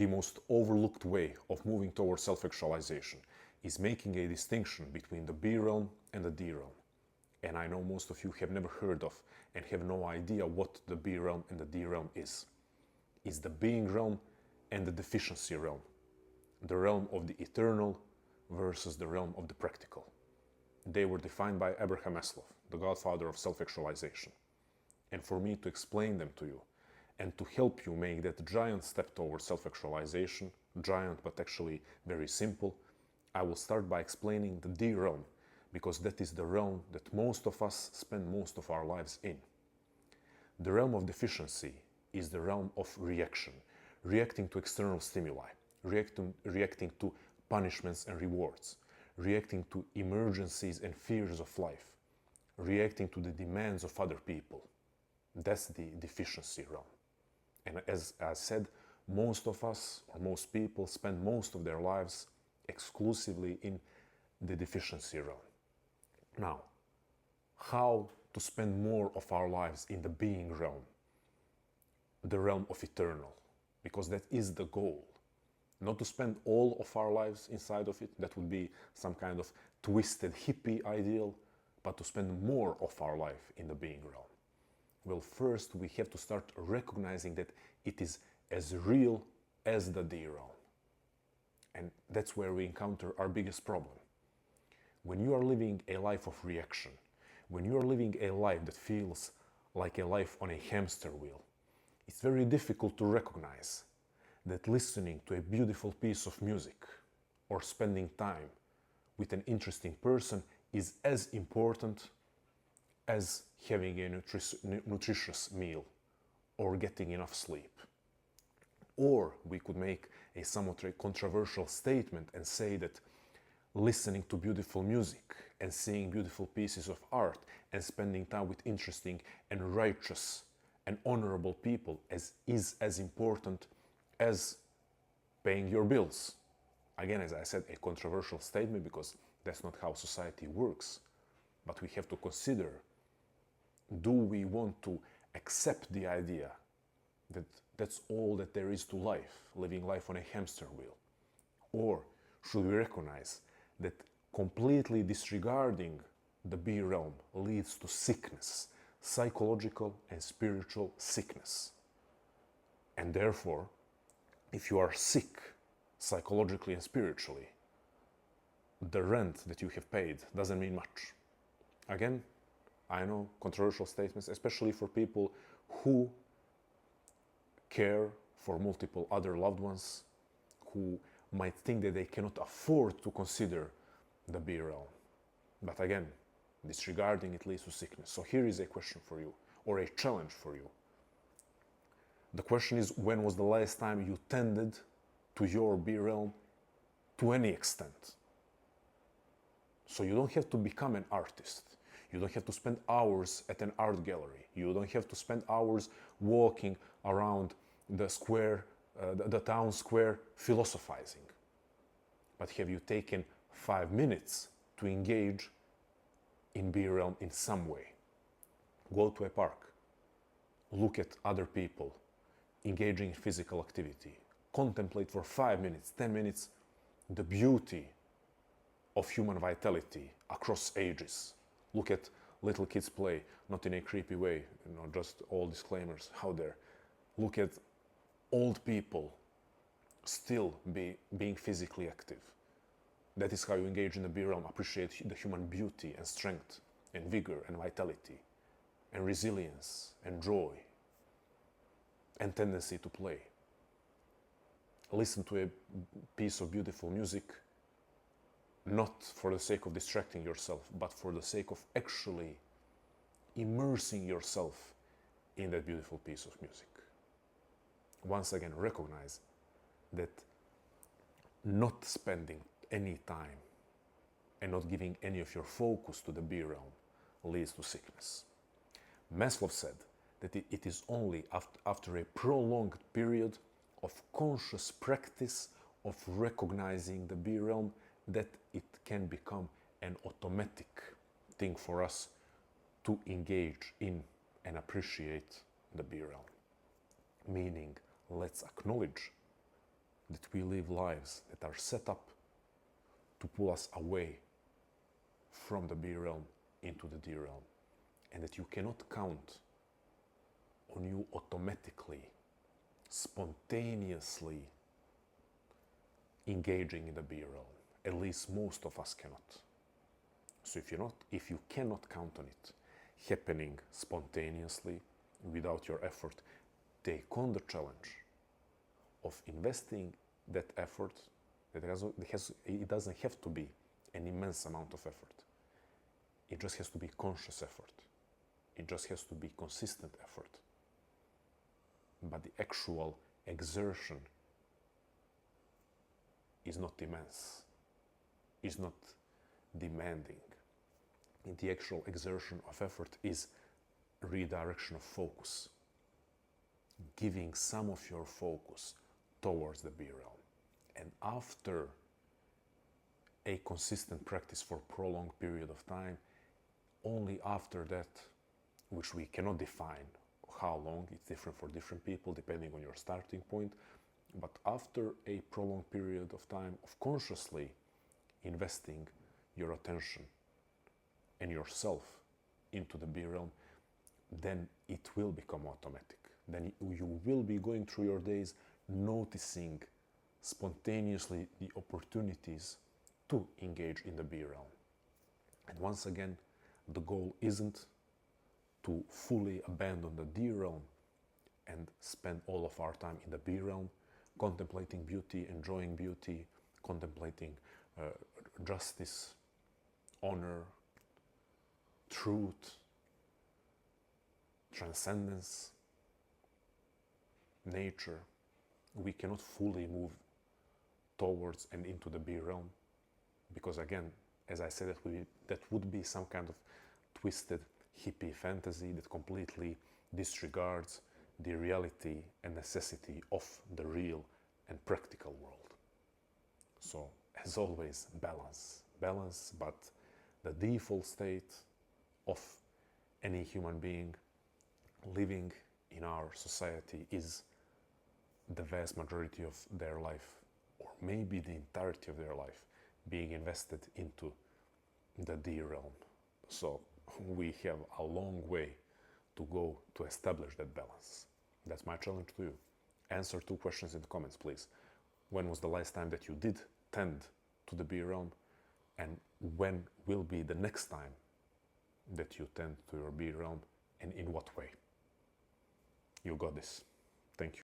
the most overlooked way of moving towards self-actualization is making a distinction between the B realm and the D realm. And I know most of you have never heard of and have no idea what the B realm and the D realm is. It's the being realm and the deficiency realm. The realm of the eternal versus the realm of the practical. They were defined by Abraham Maslow, the godfather of self-actualization. And for me to explain them to you and to help you make that giant step towards self-actualization, giant but actually very simple, I will start by explaining the D realm, because that is the realm that most of us spend most of our lives in. The realm of deficiency is the realm of reaction, reacting to external stimuli, reacting to punishments and rewards, reacting to emergencies and fears of life, reacting to the demands of other people. That's the deficiency realm. And as I said, most of us, or most people, spend most of their lives exclusively in the deficiency realm. Now, how to spend more of our lives in the being realm, the realm of eternal? Because that is the goal. Not to spend all of our lives inside of it, that would be some kind of twisted hippie ideal, but to spend more of our life in the being realm. Well, first we have to start recognizing that it is as real as the D realm. And that's where we encounter our biggest problem. When you are living a life of reaction, when you are living a life that feels like a life on a hamster wheel, it's very difficult to recognize that listening to a beautiful piece of music or spending time with an interesting person is as important as having a nutritious meal or getting enough sleep. Or we could make a somewhat controversial statement and say that listening to beautiful music and seeing beautiful pieces of art and spending time with interesting and righteous and honorable people is as important as paying your bills. Again, as I said, a controversial statement because that's not how society works. But we have to consider, do we want to accept the idea that that's all that there is to life, living life on a hamster wheel? Or should we recognize that completely disregarding the B realm leads to sickness, psychological and spiritual sickness? And therefore, if you are sick psychologically and spiritually, the rent that you have paid doesn't mean much. Again, I know, controversial statements, especially for people who care for multiple other loved ones, who might think that they cannot afford to consider the B realm. But again, disregarding it leads to sickness. So here is a question for you, or a challenge for you. The question is, when was the last time you tended to your B realm to any extent? So you don't have to become an artist. You don't have to spend hours at an art gallery. You don't have to spend hours walking around the square, the town square, philosophizing. But have you taken 5 minutes to engage in B realm in some way? Go to a park, look at other people, engaging in physical activity, contemplate for 5 minutes, 10 minutes, the beauty of human vitality across ages. Look at little kids play, not in a creepy way, just all disclaimers out there. Look at old people still being physically active. That is how you engage in the B realm, appreciate the human beauty and strength and vigor and vitality and resilience and joy and tendency to play. Listen to a piece of beautiful music, not for the sake of distracting yourself, but for the sake of actually immersing yourself in that beautiful piece of music. Once again, recognize that not spending any time and not giving any of your focus to the B realm leads to sickness. Maslow said that it is only after a prolonged period of conscious practice of recognizing the B realm that it can become an automatic thing for us to engage in and appreciate the B realm. Meaning, let's acknowledge that we live lives that are set up to pull us away from the B realm into the D realm, and that you cannot count on you automatically, spontaneously engaging in the B realm. At least most of us cannot. So if you cannot count on it happening spontaneously without your effort, take on the challenge of investing that effort. It doesn't have to be an immense amount of effort. It just has to be conscious effort. It just has to be consistent effort. But the actual exertion is not immense, is not demanding. The actual exertion of effort is redirection of focus, giving some of your focus towards the B realm. And after a consistent practice for a prolonged period of time, only after that, which we cannot define how long, it's different for different people depending on your starting point, but after a prolonged period of time of consciously investing your attention and yourself into the B realm, then it will become automatic. Then you will be going through your days noticing spontaneously the opportunities to engage in the B realm. And once again, the goal isn't to fully abandon the D realm and spend all of our time in the B realm, contemplating beauty, enjoying beauty, contemplating justice, honor, truth, transcendence, nature. We cannot fully move towards and into the B realm because, again, as I said, that would be some kind of twisted hippie fantasy that completely disregards the reality and necessity of the real and practical world. So, as always, balance, but the default state of any human being living in our society is the vast majority of their life, or maybe the entirety of their life, being invested into the D realm. So we have a long way to go to establish that balance. That's my challenge to you. Answer 2 questions in the comments, please. When was the last time that you did tend to the B realm? And when will be the next time that you tend to your B realm, and in what way? You got this. Thank you.